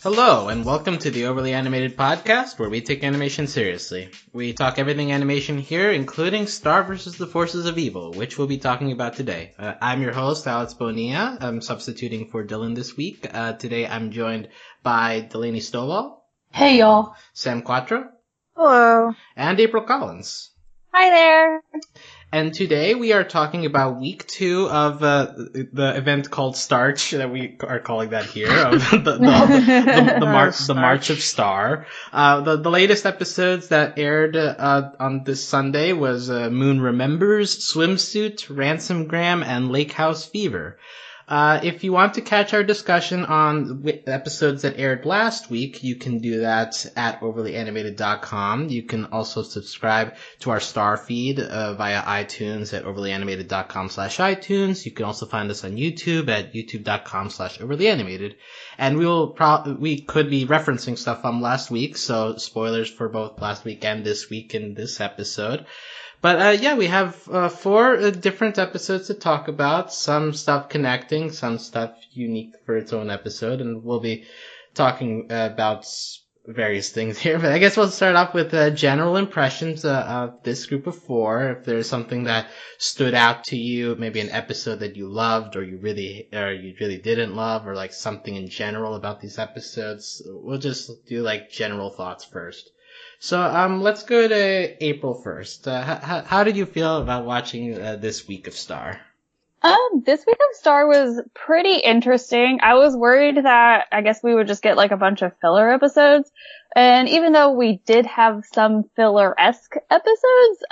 Hello, and welcome to the Overly Animated Podcast, where we take animation seriously. We talk everything animation here, including Star vs. the Forces of Evil, which we'll be talking about today. I'm your host, Alex Bonilla. I'm substituting for Dylan this week. Today I'm joined by Delaney Stovall. Hey, y'all. Sam Quattro. Hello. And April Collins. Hi there. And today we are talking about week 2 of the event called Starch, that we are calling that here, of the March of Star. The latest episodes that aired on this Sunday was Moon Remembers, Swimsuit, Ransomgram, and Lake House Fever. If you want to catch our discussion on episodes that aired last week, you can do that at overlyanimated.com. You can also subscribe to our Star feed via iTunes at overlyanimated.com/iTunes. You can also find us on YouTube at youtube.com/overlyanimated. And we could be referencing stuff from last week, so spoilers for both last week and this week in this episode. But we have 4 different episodes to talk about, some stuff connecting, some stuff unique for its own episode, and we'll be talking about various things here. But I guess we'll start off with general impressions of this group of 4. If there's something that stood out to you, maybe an episode that you loved or you really didn't love, or like something in general about these episodes, we'll just do like general thoughts first. So, let's go to April first. How did you feel about watching this week of Star? This week of Star was pretty interesting. I was worried that I guess we would just get like a bunch of filler episodes. And even though we did have some filler-esque episodes,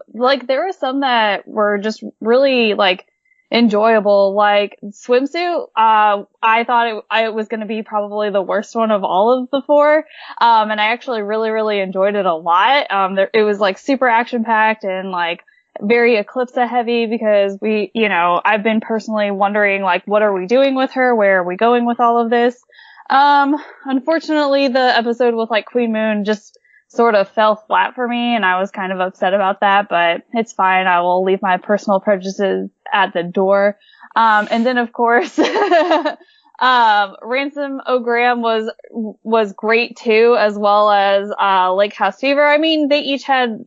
like there were some that were just really like enjoyable, like Swimsuit. I thought it was going to be probably the worst one of all of the 4. And I actually really, really enjoyed it a lot. It was like super action packed and like very Eclipse heavy because I've been personally wondering like, what are we doing with her? Where are we going with all of this? Unfortunately the episode with like Queen Moon just sort of fell flat for me, and I was kind of upset about that, but it's fine. I will leave my personal prejudices at the door. And then of course, Ransomgram was great too, as well as, Lake House Fever. I mean, they each had,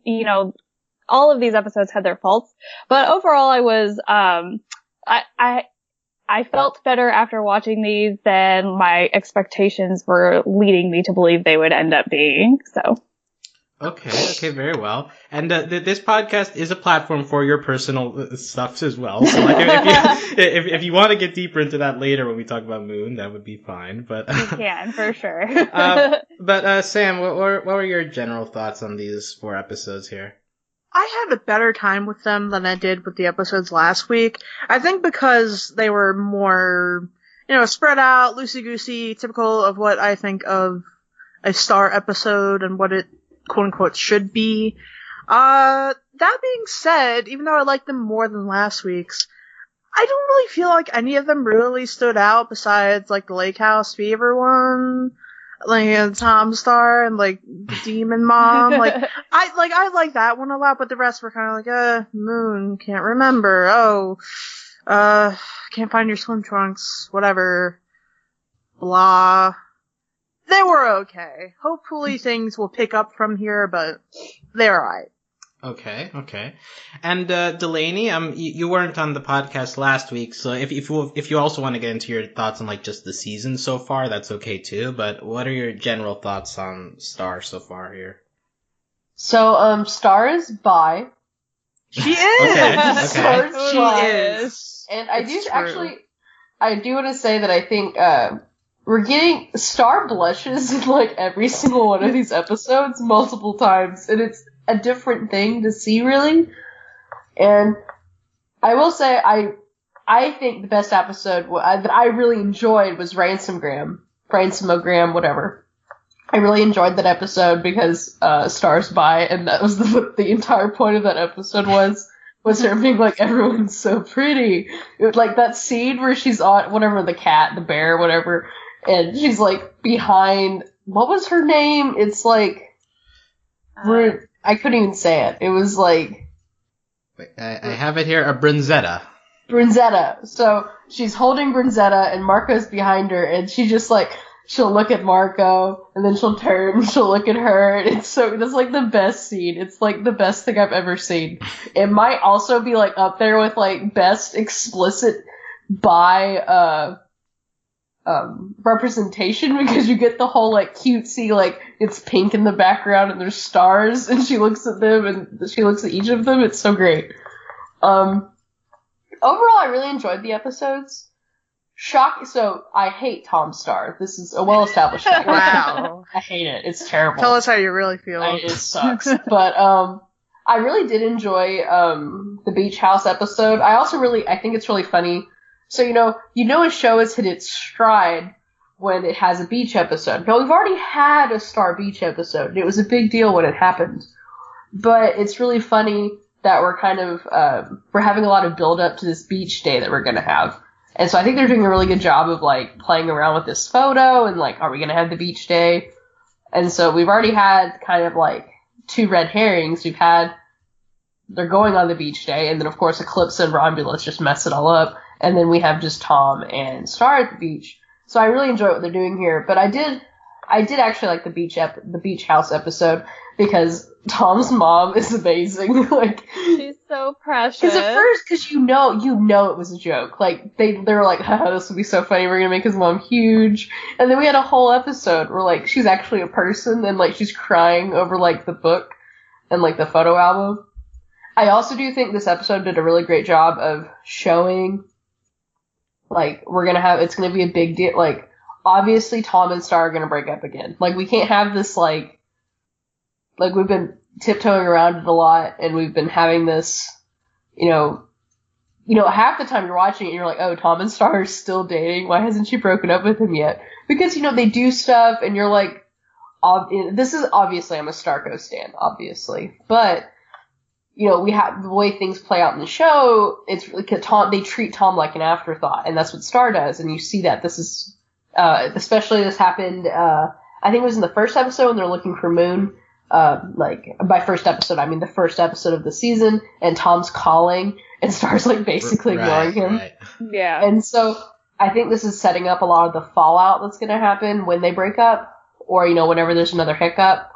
all of these episodes had their faults, but overall I was, I felt better after watching these than my expectations were leading me to believe they would end up being, so. Okay, very well. And this podcast is a platform for your personal stuff as well. So, like, if you want to get deeper into that later when we talk about Moon, that would be fine. But you can for sure. But Sam, what were your general thoughts on these 4 episodes here? I had a better time with them than I did with the episodes last week. I think because they were more, spread out, loosey-goosey, typical of what I think of a Star episode and what it quote-unquote should be. That being said, even though I liked them more than last week's, I don't really feel like any of them really stood out besides, like, the Lake House Fever one, like, Tom Star, and, like, the Demon Mom. I like that one a lot, but the rest were kind of like, Moon, can't remember, can't find your swim trunks, whatever, blah. They were okay. Hopefully things will pick up from here, but they're alright. Okay. And Delaney, you weren't on the podcast last week, so if you also want to get into your thoughts on like just the season so far, that's okay too. But what are your general thoughts on Star so far here? So, Star is bi. She is. Okay. She is. And I do want to say that I think we're getting Star blushes in like every single one of these episodes multiple times, and it's a different thing to see, really. And I will say, I think the best episode that I really enjoyed was Ransomgram, whatever. I really enjoyed that episode because Star's bi, and that was the entire point of that episode was her being like, everyone's so pretty. It was like that scene where she's on whatever, the cat, the bear, whatever. And she's, like, behind... What was her name? It's, like... I couldn't even say it. It was, like... Wait, I have it here, a Brunzetta. So, she's holding Brunzetta, and Marco's behind her, and she just, like... she'll look at Marco, and then she'll turn, she'll look at her, and that's like the best scene. It's like the best thing I've ever seen. It might also be like up there with like best explicit bi representation, because you get the whole like cutesy, like it's pink in the background and there's stars, and she looks at them and she looks at each of them. It's so great. Overall, I really enjoyed the episodes. So I hate Tom Star. This is a well-established fact. Wow. I hate it. It's terrible. Tell us how you really feel. It sucks. But I really did enjoy the beach house episode. I think it's really funny. So you know a show has hit its stride when it has a beach episode. But we've already had a Star Beach episode, and it was a big deal when it happened. But it's really funny that we're kind of we're having a lot of build up to this beach day that we're gonna have. And so I think they're doing a really good job of, like, playing around with this photo and, like, are we going to have the beach day? And so we've already had kind of, like, 2 red herrings. They're going on the beach day, and then, of course, Eclipse and Romulus just mess it all up. And then we have just Tom and Star at the beach. So I really enjoy what they're doing here. But I did actually like the beach house episode, because Tom's mom is amazing. Like, she's so precious. Because at first, you know it was a joke. Like, they were like, haha, this will be so funny, we're gonna make his mom huge. And then we had a whole episode where, like, she's actually a person, and, like, she's crying over, like, the book and, like, the photo album. I also do think this episode did a really great job of showing, like, it's gonna be a big deal. Like, obviously Tom and Star are gonna break up again. Like, we can't have this, like, we've been tiptoeing around it a lot, and we've been having this, half the time you're watching it and you're like, oh, Tom and Star are still dating. Why hasn't she broken up with him yet? Because, they do stuff, and you're like, this is obviously, I'm a Starco stan, obviously. But, we have the way things play out in the show, it's really, they treat Tom like an afterthought, and that's what Star does, and you see that. This is, especially this happened, I think it was in the first episode when they're looking for Moon. By first episode, I mean the first episode of the season, and Tom's calling, and Star's, like, basically ignoring him. Right. Yeah. And so, I think this is setting up a lot of the fallout that's gonna happen when they break up, or, whenever there's another hiccup.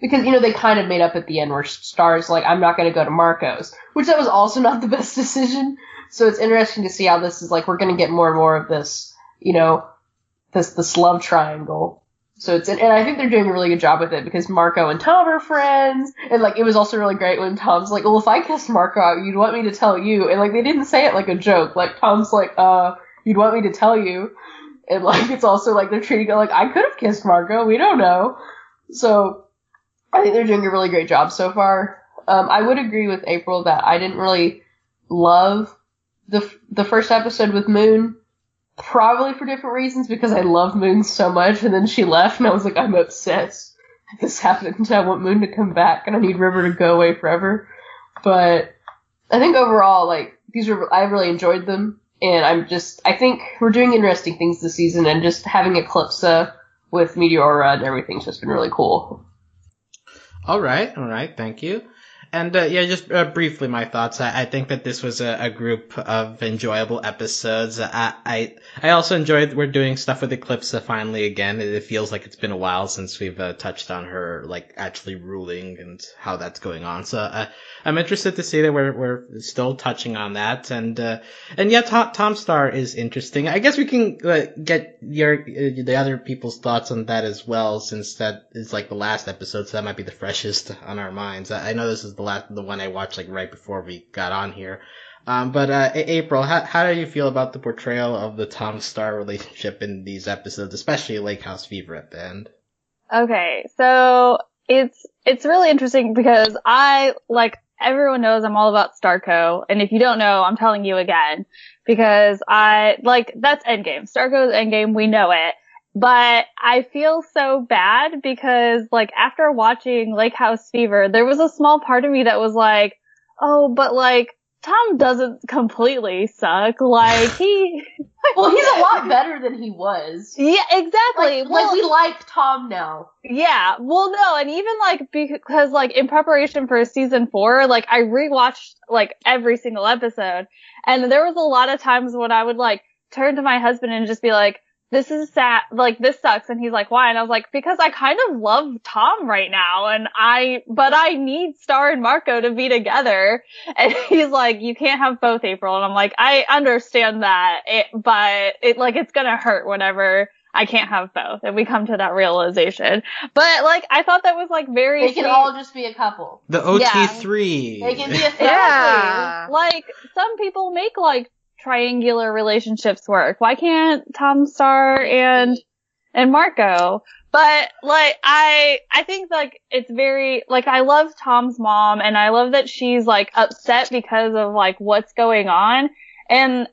Because, they kind of made up at the end where Star's like, I'm not gonna go to Marco's, which that was also not the best decision. So it's interesting to see how this is, like, we're gonna get more and more of this, this love triangle. So and I think they're doing a really good job with it, because Marco and Tom are friends, and, like, it was also really great when Tom's like, well, if I kissed Marco out, you'd want me to tell you, and, like, they didn't say it like a joke. Like, Tom's like, you'd want me to tell you, and, like, it's also like they're treating it like, I could have kissed Marco, we don't know. So I think they're doing a really great job so far. I would agree with April that I didn't really love the first episode with Moon. Probably for different reasons, because I love Moon so much, and then she left, and I was like, I'm obsessed. This happened. I want Moon to come back, and I need River to go away forever. But I think overall, like, I really enjoyed them, and I think we're doing interesting things this season, and just having Eclipse with Meteora and everything's just been really cool. All right, thank you. And just briefly, my thoughts. I think that this was a group of enjoyable episodes. I also enjoyed we're doing stuff with Eclipse finally again. It feels like it's been a while since we've touched on her, like, actually ruling and how that's going on. So I'm interested to see that we're still touching on that. And yeah, Tom Star is interesting. I guess we can get the other people's thoughts on that as well, since that is, like, the last episode, so that might be the freshest on our minds. I know this is the one I watched, like, right before we got on here. But April, how do you feel about the portrayal of the Tom Star relationship in these episodes, especially Lake House Fever at the end? Okay, so it's really interesting because everyone knows I'm all about Starco, and if you don't know, I'm telling you again, because that's Endgame. Starco's Endgame, we know it. But I feel so bad because, like, after watching Lake House Fever, there was a small part of me that was like, oh, but, like, Tom doesn't completely suck. Like, well, he's a lot better than he was. Yeah, exactly. Like, we like Tom now. Yeah. Well, no, and even, like, because, like, in preparation for season 4, like, I rewatched, like, every single episode, and there was a lot of times when I would, like, turn to my husband and just be like, this is sad, like, this sucks. And he's like, why? And I was like, because I kind of love Tom right now, but I need Star and Marco to be together. And he's like, you can't have both, April. And I'm like, I understand that, but it's gonna hurt whenever I can't have both. And we come to that realization. But, like, I thought that was, like, very They can all just be a couple. The OT3. They can be a family. Yeah. Like, some people make, like, triangular relationships work. Why can't Tom, Star, and Marco? But, like, I think, like, it's very, like, I love Tom's mom, and I love that she's, like, upset because of, like, what's going on. And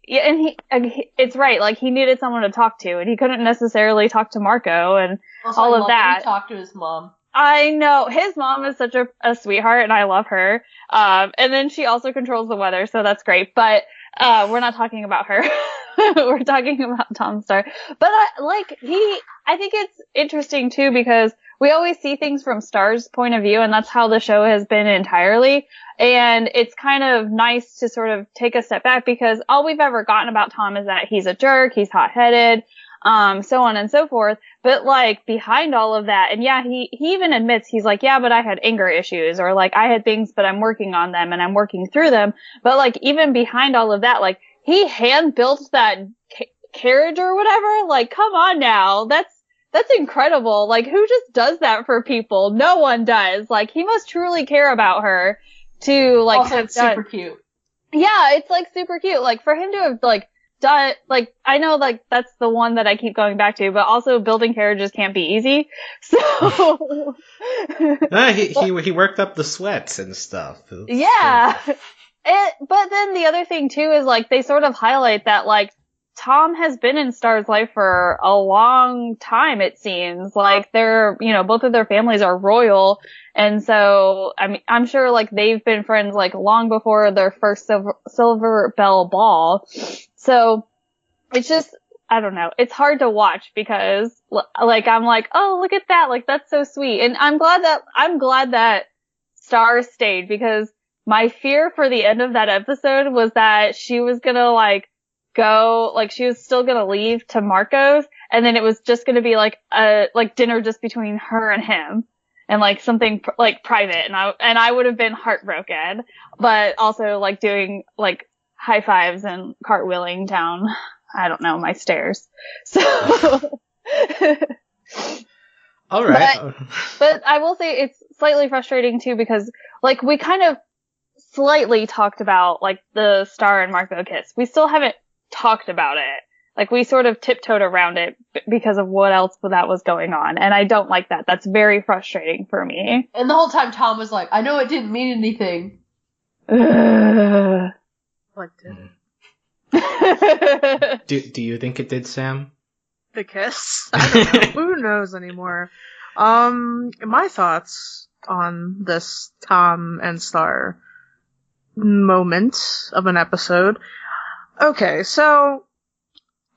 it's right, like, he needed someone to talk to, and he couldn't necessarily talk to Marco, and also, all of that. He talked to his mom. I know. His mom is such a sweetheart, and I love her. And then she also controls the weather, so that's great. But, we're not talking about her. We're talking about Tom Star. But, I think it's interesting, too, because we always see things from Star's point of view, and that's how the show has been entirely. And it's kind of nice to sort of take a step back, because all we've ever gotten about Tom is that he's a jerk, he's hot-headed, so on and so forth. But, like, behind all of that, and yeah, he even admits, he's like, yeah, but I had anger issues, or, like, I had things, but I'm working on them, and I'm working through them. But, like, even behind all of that, like, he hand-built that carriage or whatever. Like, come on now. That's incredible. Like, who just does that for people? No one does. Like, he must truly care about her to, like, also, it's super cute. Yeah, it's, like, super cute. Like, for him to have, like, done, like, I know, like, that's the one that I keep going back to, but also building carriages can't be easy. So. He worked up the sweats and stuff. Yeah. But then the other thing, too, is, like, they sort of highlight that, like, Tom has been in Star's life for a long time, it seems. Like, both of their families are royal. And so, I mean, I'm sure, like, they've been friends, like, long before their first Silver Bell Ball. So, it's just, I don't know. It's hard to watch because, like, I'm like, oh, look at that. Like, that's so sweet. And I'm glad that Star stayed, because my fear for the end of that episode was that she was gonna, like, go, like, she was still gonna leave to Marco's, and then it was just gonna be, like, a, like, dinner just between her and him, and, like, something, like, private, and I would have been heartbroken, but also, like, doing, like, high fives and cartwheeling down, I don't know, my stairs. So. All right. But I will say it's slightly frustrating, too, because, like, we kind of slightly talked about, like, the Star and Marco kiss. We still haven't talked about it. Like, we sort of tiptoed around it because of what else that was going on. And I don't like that. That's very frustrating for me. And the whole time Tom was like, I know it didn't mean anything. Like, Do you think it did, Sam? the kiss? I don't know. Who knows anymore? My thoughts on this Tom and Star moment of an episode. Okay, so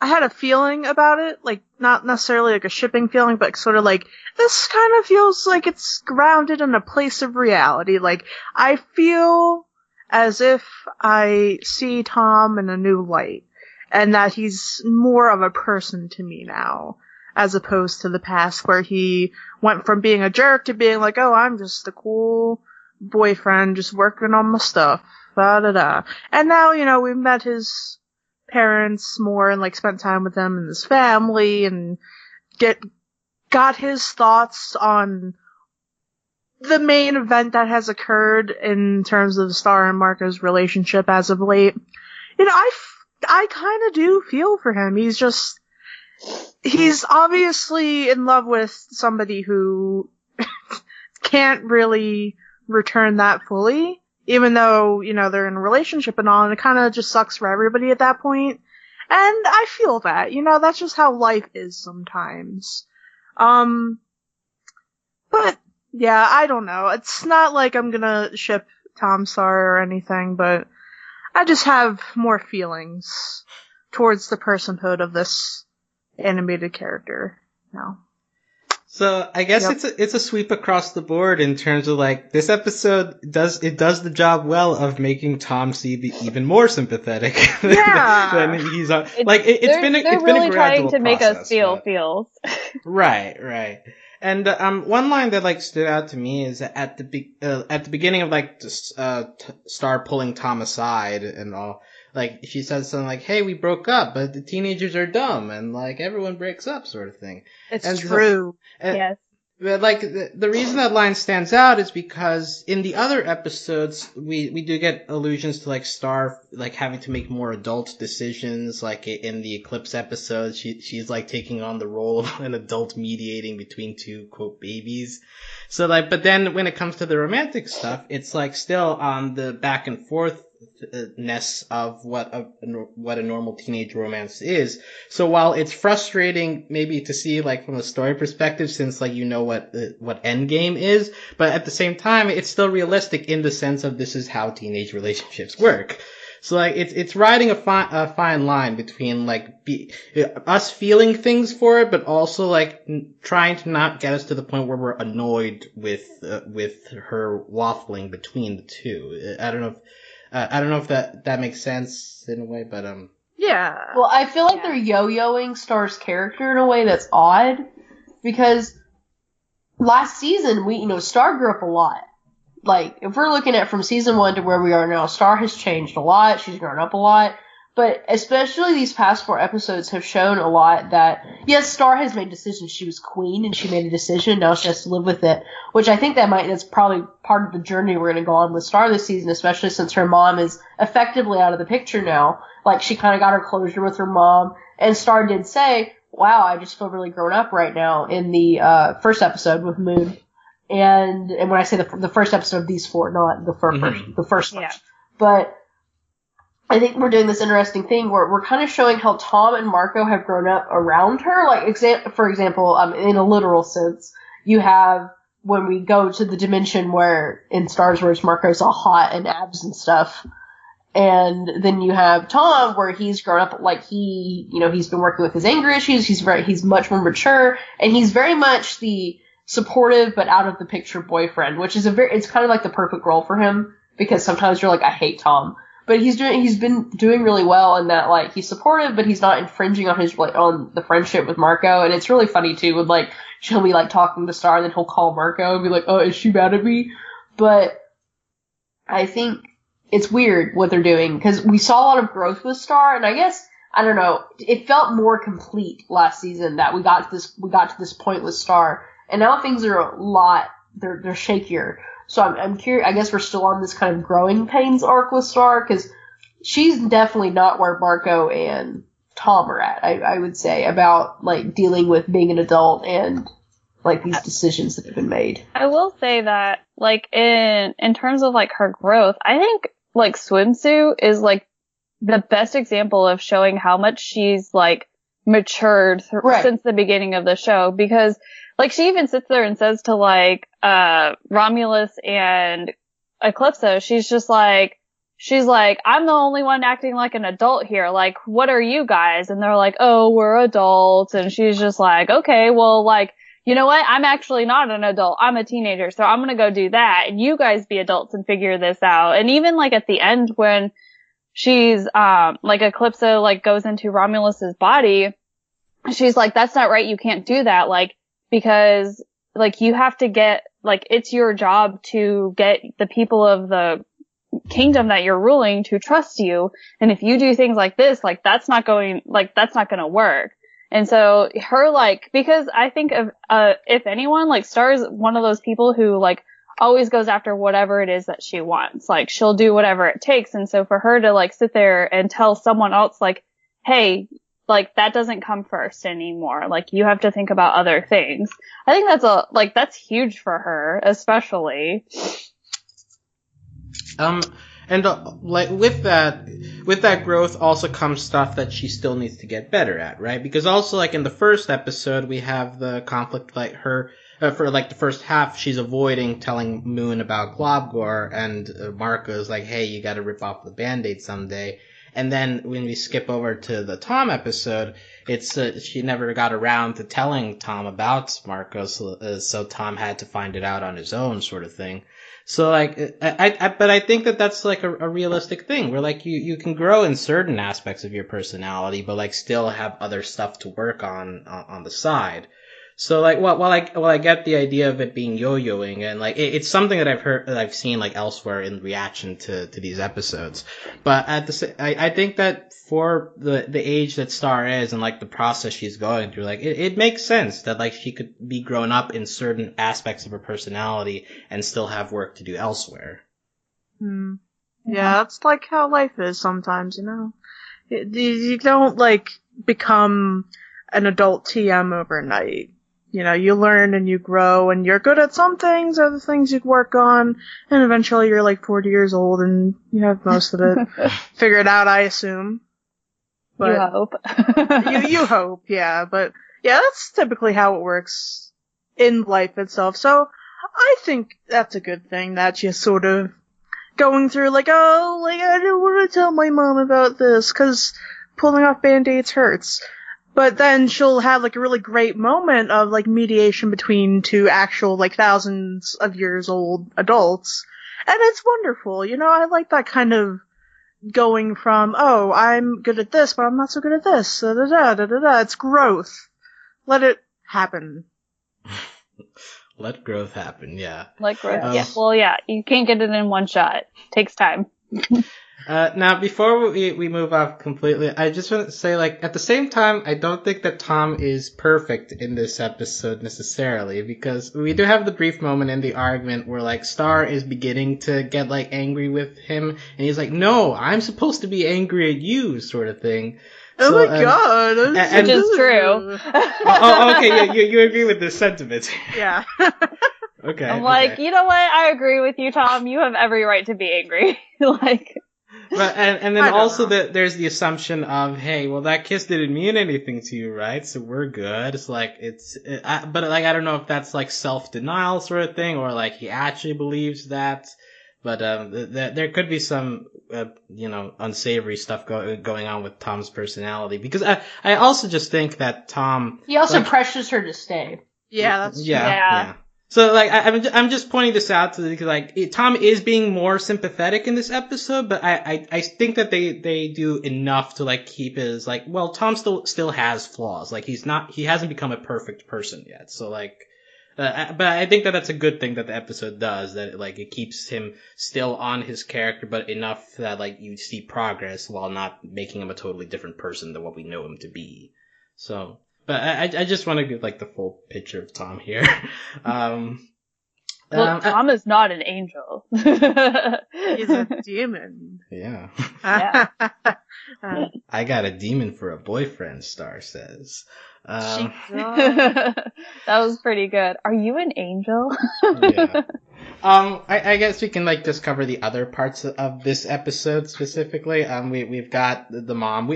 I had a feeling about it, like, not necessarily like a shipping feeling, but sort of like, this kind of feels like it's grounded in a place of reality. Like, I feel as if I see Tom in a new light, and that he's more of a person to me now, as opposed to the past where he went from being a jerk to being like, oh, I'm just a cool boyfriend just working on my stuff. Da-da-da. And now, we met his parents more and, like, spent time with them and his family and got his thoughts on the main event that has occurred in terms of Star and Marco's relationship as of late. I kind of do feel for him. He's obviously in love with somebody who can't really return that fully. Even though, they're in a relationship and all, and it kind of just sucks for everybody at that point. And I feel that, that's just how life is sometimes. But, yeah, I don't know. It's not like I'm gonna ship Tom Star or anything, but I just have more feelings towards the personhood of this animated character now. So I guess it's a sweep across the board in terms of like this episode does the job well of making Tom seem even more sympathetic than he's on. It's been a really gradual trying to make us feel but... feels. Right. And one line that like stood out to me is at the beginning of like Star pulling Tom aside and all. Like, she says something like, hey, we broke up, but the teenagers are dumb, and, like, everyone breaks up, sort of thing. It's true. Yes. But, like, the reason that line stands out is because in the other episodes, we do get allusions to, like, Star, like, having to make more adult decisions. Like, in the Eclipse episode, she's, like, taking on the role of an adult mediating between two, quote, babies. So, like, but then when it comes to the romantic stuff, it's, like, still on the back and forth ness of what a normal teenage romance is. So while it's frustrating maybe to see like from a story perspective, since like you know what Endgame is, but at the same time it's still realistic in the sense of this is how teenage relationships work. So like it's riding a fine line between like us feeling things for it, but also like trying to not get us to the point where we're annoyed with her waffling between the two. I don't know if that makes sense in a way, but yeah. Well, I feel like they're yo-yoing Star's character in a way that's odd, because last season Star grew up a lot. Like, if we're looking at from season 1 to where we are now, Star has changed a lot. She's grown up a lot. But especially these past 4 episodes have shown a lot that, yes, Star has made decisions. She was queen and she made a decision. Now she has to live with it. Which I think that's probably part of the journey we're going to go on with Star this season, especially since her mom is effectively out of the picture now. Like, she kind of got her closure with her mom. And Star did say, wow, I just feel really grown up right now in the first episode with Moon. And when I say the first episode of these 4, not the first one. But I think we're doing this interesting thing where we're kind of showing how Tom and Marco have grown up around her. Like, for example, in a literal sense, you have when we go to the dimension where, in Star's words, Marco's all hot and abs and stuff. And then you have Tom, where he's grown up, like he's been working with his anger issues. He's much more mature, and he's very much the supportive but out of the picture boyfriend, which is it's kind of like the perfect role for him, because sometimes you're like, I hate Tom. But he's been doing really well in that, like, he's supportive, but he's not infringing on on the friendship with Marco. And it's really funny too, with like, she'll be like talking to Star, and then he'll call Marco and be like, oh, is she mad at me? But I think it's weird what they're doing, because we saw a lot of growth with Star, and I guess, I don't know, it felt more complete last season that we got to this point with Star, and now things are they're shakier. So I'm curious. I guess we're still on this kind of growing pains arc with Star, because she's definitely not where Marco and Tom are at. I would say, about like dealing with being an adult and like these decisions that have been made. I will say that, like, in terms of like her growth, I think like Swimsuit is like the best example of showing how much she's like matured since the beginning of the show, because like she even sits there and says to like Romulus and Eclipso, she's like, I'm the only one acting like an adult here. Like, what are you guys? And they're like, oh, we're adults. And she's just like, okay, well, like, you know what? I'm actually not an adult. I'm a teenager. So I'm going to go do that. And you guys be adults and figure this out. And even like at the end when she's, like Eclipso like goes into Romulus's body, she's like, that's not right. You can't do that. Like, because like you have to get, like, it's your job to get the people of the kingdom that you're ruling to trust you. And if you do things like this, like, that's not going to work. And so her, like, because I think of, if anyone, like, Star's one of those people who, like, always goes after whatever it is that she wants. Like, she'll do whatever it takes. And so for her to, like, sit there and tell someone else, like, hey, like, that doesn't come first anymore. Like, you have to think about other things. I think that's huge for her, especially. And like with that growth also comes stuff that she still needs to get better at, right? Because also, like, in the first episode, we have the conflict, like, her, for like the first half, she's avoiding telling Moon about Globgor, and Marco's like, hey, you gotta rip off the Band-Aid someday. And then when we skip over to the Tom episode, it's she never got around to telling Tom about Marco, so Tom had to find it out on his own, sort of thing. So like, but I think that that's like a realistic thing where like you can grow in certain aspects of your personality, but like still have other stuff to work on the side. So like, while I get the idea of it being yo-yoing, and like it's something that I've seen like elsewhere in reaction to these episodes, but I think that for the age that Star is and like the process she's going through, like it makes sense that like she could be grown up in certain aspects of her personality and still have work to do elsewhere. Yeah, that's like how life is sometimes, you know. You don't like become an adult TM overnight. You know, you learn and you grow and you're good at some things, other things you work on, and eventually you're like 40 years old and you have most of it figured out, I assume. But you hope. you hope, yeah. But yeah, that's typically how it works in life itself. So I think that's a good thing that you're sort of going through like, oh, like I don't want to tell my mom about this because pulling off band-aids hurts. But then she'll have like a really great moment of like mediation between two actual like thousands of years old adults. And it's wonderful. You know, I like that kind of going from, oh, I'm good at this, but I'm not so good at this. Da da da da da da. It's growth. Let it happen. Let growth happen, yeah. Let growth, yeah. Well, yeah, you can't get it in one shot. Takes time. Now, before we move off completely, I just want to say, like, at the same time, I don't think that Tom is perfect in this episode necessarily, because we do have the brief moment in the argument where, like, Star is beginning to get, like, angry with him, and he's like, no, I'm supposed to be angry at you, sort of thing. Oh so, my god! Which is true. Okay, yeah, you agree with this sentiment. Yeah. Okay. I'm like, you know what? I agree with you, Tom. You have every right to be angry. Like... But and then also there's the assumption of, hey, well, that kiss didn't mean anything to you, right? So we're good. It's like but like I don't know if that's like self-denial sort of thing or like he actually believes that. But there could be some unsavory stuff going on with Tom's personality, because I also just think that Tom, he also pressures her to stay. Yeah, that's true. Yeah. So, like, I'm just pointing this out because, like, Tom is being more sympathetic in this episode, but I think that they do enough to, like, keep his, like, well, Tom still has flaws. Like, he hasn't become a perfect person yet. So, like, but I think that that's a good thing that the episode does, that, like, it keeps him still on his character, but enough that, like, you see progress while not making him a totally different person than what we know him to be. So... But I just want to give, like, the full picture of Tom here. Well, Tom is not an angel. He's a demon. Yeah. Yeah. I got a demon for a boyfriend, Star says. That was pretty good. Are you an angel? Yeah. I guess we can, like, just cover the other parts of this episode specifically. We've got the mom.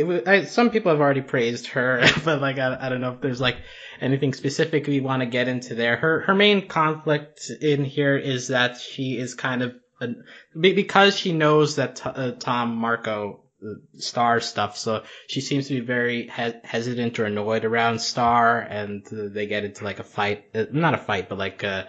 Some people have already praised her, but, like, I don't know if there's, like, anything specific we want to get into there. Her main conflict in here is that she is kind of, because she knows that Tom, Marco, Star stuff, so she seems to be very hesitant or annoyed around Star, and they get into, like, a fight, not a fight, but, like, a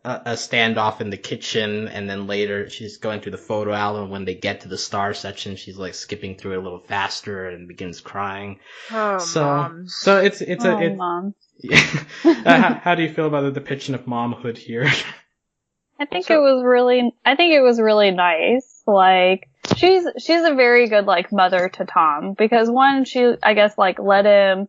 standoff in the kitchen, and then later she's going through the photo album. When they get to the Star section, she's like skipping through it a little faster and begins crying. Oh, moms. So it's Mom. Yeah. How do you feel about the depiction of momhood here? I think it was really nice. Like, she's a very good, like, mother to Tom, because one, she, I guess, like, let him,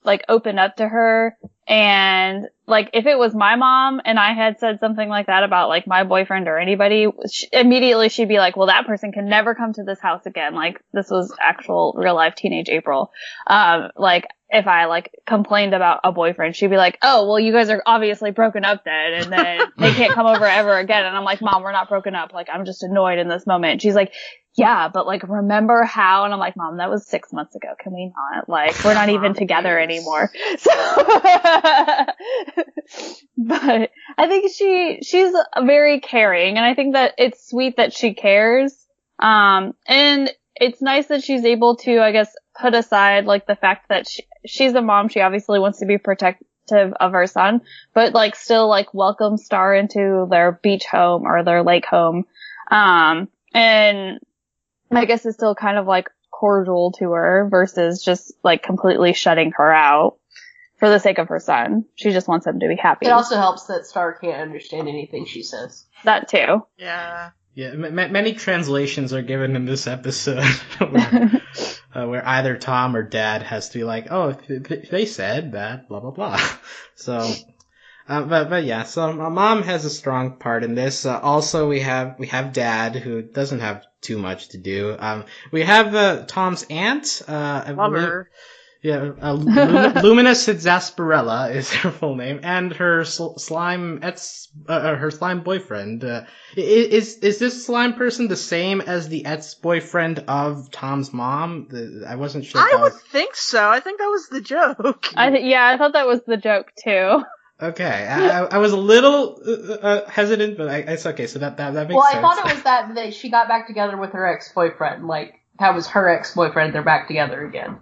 like, open up to her. And, like, if it was my mom and I had said something like that about, like, my boyfriend or anybody, immediately she'd be like, well, that person can never come to this house again. Like, this was actual real life teenage April. Like, if I, like, complained about a boyfriend, she'd be like, oh, well, you guys are obviously broken up then, and then they can't come over ever again. And I'm like, Mom, we're not broken up. Like, I'm just annoyed in this moment. And she's like, yeah, but, like, remember how? And I'm like, Mom, that was 6 months ago. Can we not? Like, we're not even together anymore. So, but I think she's very caring, and I think that it's sweet that she cares. And it's nice that she's able to, I guess, put aside, like, the fact that she's a mom. She obviously wants to be protective of her son, but, like, still, like, welcome Star into their beach home or their lake home. And I guess it's still kind of, like, cordial to her versus just, like, completely shutting her out for the sake of her son. She just wants him to be happy. It also helps that Star can't understand anything she says. That too. Yeah. Yeah, many translations are given in this episode where either Tom or Dad has to be like, oh, they said that, blah, blah, blah. So, but yeah, so my mom has a strong part in this. Also, we have Dad, who doesn't have too much to do. We have Tom's aunt. Love her. Yeah, Luminous Exasperella is her full name, and her slime boyfriend. Is this slime person the same as the ex-boyfriend of Tom's mom? I wasn't sure. I would think so. I think that was the joke. I thought that was the joke too. Okay, I was a little hesitant, but it's okay. So that makes sense. Well, I thought it was that she got back together with her ex-boyfriend. Like, that was her ex-boyfriend. They're back together again.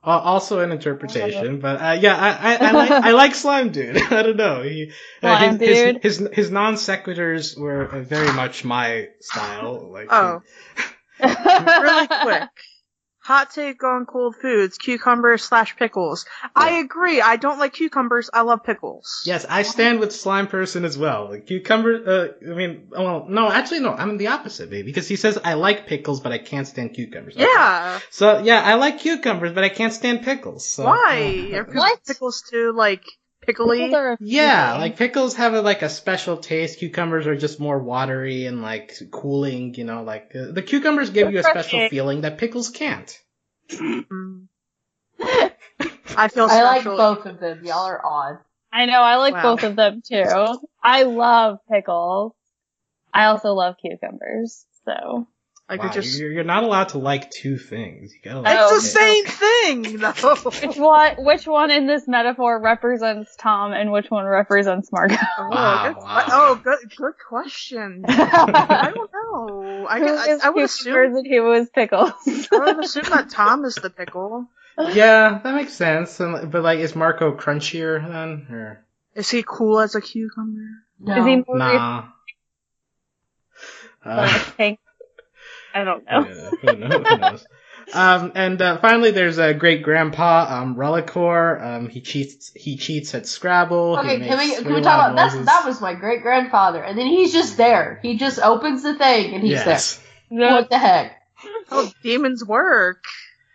Also an interpretation, but I like Slime Dude. I don't know. His non sequiturs were very much my style. Like, really quick. Hot take on cold foods: cucumbers / pickles. Yeah. I agree. I don't like cucumbers. I love pickles. Yes, I stand with Slime Person as well. Like, cucumber. I'm the opposite, baby. Because he says I like pickles, but I can't stand cucumbers. Yeah. So yeah, I like cucumbers, but I can't stand pickles. So, why? Are pickles too like pickly? Yeah, like pickles have a special taste. Cucumbers are just more watery and like cooling. You know, like the cucumbers give you a special feeling that pickles can't. I feel special. I like both of them. Y'all are odd. I know, I like both of them too. I love pickles. I also love cucumbers, so. You're not allowed to like two things. You gotta like it's the same thing, though. Which one in this metaphor represents Tom and which one represents Margot? Good question. I don't know. I would assume that he was pickles. I would assume that Tom is the pickle. Yeah, that makes sense. But like, is Marco crunchier then, or is he cool as a cucumber? No. Is he more nah. I don't know. Yeah, who knows? And finally, there's a great grandpa, Relicor. He cheats at Scrabble. Okay, can we talk about that was my great grandfather, and then he's just there. He just opens the thing and he's there. What the heck? How demons work?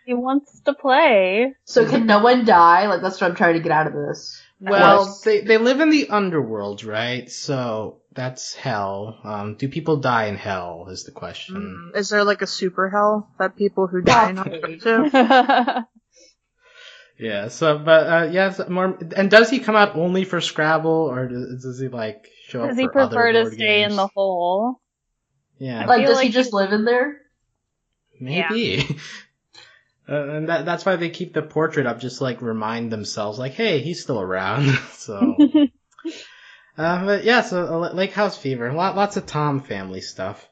He wants to play. So can no one die? Like, that's what I'm trying to get out of this. Well, they live in the underworld, right? So that's hell. Do people die in hell is the question. Is there like a super hell that people who die not go to? Yeah, so, but, more, and does he come out only for Scrabble, or does he, like, show up for other board games? Does he prefer to stay in the hole? Yeah. Like, does he just live in there? Maybe. Yeah. And that's why they keep the portrait up, just like remind themselves, like, hey, he's still around. So, but yeah, so Lake House Fever, lots of Tom family stuff.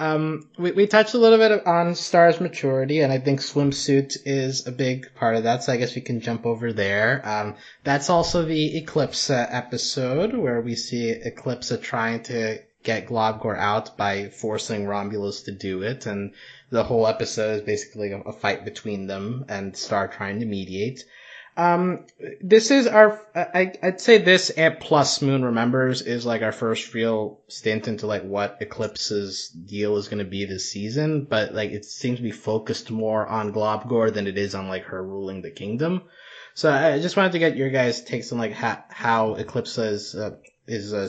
We touched a little bit on Star's maturity, and I think Swimsuit is a big part of that, so I guess we can jump over there. That's also the Eclipse episode, where we see Eclipse trying to get Globgor out by forcing Romulus to do it, and the whole episode is basically a fight between them and Star trying to mediate. This is I'd say this plus Moon Remembers is like our first real stint into like what Eclipse's deal is going to be this season, but like it seems to be focused more on Globgor than it is on like her ruling the kingdom. So I just wanted to get your guys' takes on like how Eclipse is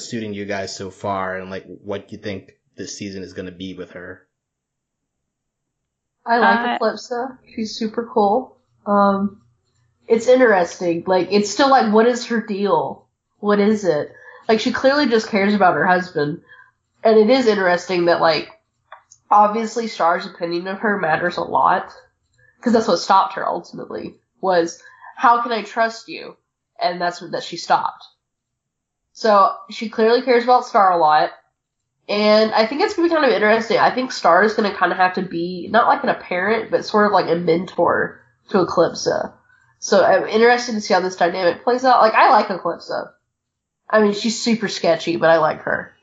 suiting you guys so far, and like what you think this season is going to be with her. I like Eclipse. She's super cool. It's interesting. Like, it's still like, what is her deal? What is it? Like, she clearly just cares about her husband. And it is interesting that, like, obviously Star's opinion of her matters a lot. Because that's what stopped her, ultimately. Was, how can I trust you? And that's what she stopped. So, she clearly cares about Star a lot. And I think it's going to be kind of interesting. I think Star is going to kind of have to be, not like a parent, but sort of like a mentor to Eclipsa. So I'm interested to see how this dynamic plays out. Like, I like Eclipsa. I mean, she's super sketchy, but I like her.